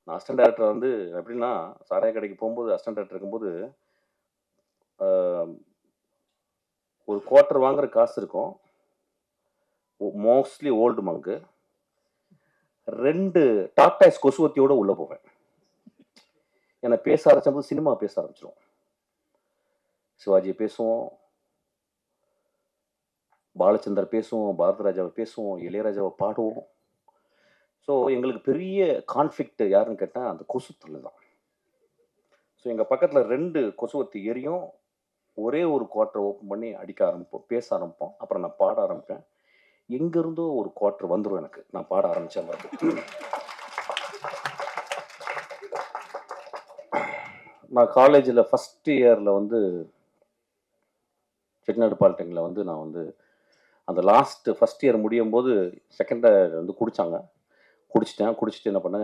நான் assistant director வந்து எப்படின்னா, சாராய கடைக்கு போம்போது அசிஸ்டன்ட் டைரக்டர் இருக்கும்போது, அ ஒரு குவார்ட்டர் வாங்குற காசு இருக்கும். மோஸ்ட்லி ஓல்டு மங்கு. 2 டார்டாய்ஸ் கொசுவத்தியோட உள்ள போவேன். ஏன்னா பேச ஆரம்பிச்சம்போது சினிமா பேச ஆரம்பிச்சுருவோம். சிவாஜிய பேசுவோம், பாலச்சந்தர் பேசுவோம், பாரதிராஜாவ பேசுவோம், இளையராஜாவ பாடுவோம். ஸோ எங்களுக்கு பெரிய கான்ஃப்ளிக்ட் யாருன்னு கேட்டா, அந்த கொசு தொல்ல தான். ஸோ எங்க பக்கத்துல 2 கொசுவத்தி எரியும். ஒரே ஒரு குவார்ட்டர் ஓப்பன் பண்ணி அடிக்க ஆரம்பிப்போம். பேச ஆரம்பிப்போம். அப்புறம் நான் பாட ஆரம்பிப்பேன். எங்கிருந்தோ ஒரு குவார்ட்டர் வந்துரும் எனக்கு. நான் பாட ஆரம்பிச்ச பிறகு. நான் காலேஜ்ல ஃபர்ஸ்ட் இயர்ல வந்து செட்டிநாடு பாலிடெக்னிக்ல வந்து நான் வந்து அந்த லாஸ்ட் ஃபர்ஸ்ட் இயர் முடியும்போது செகண்ட் இயர் வந்து குடிச்சாங்க. குடிச்சுட்டேன். குடிச்சுட்டு என்ன பண்ணேன்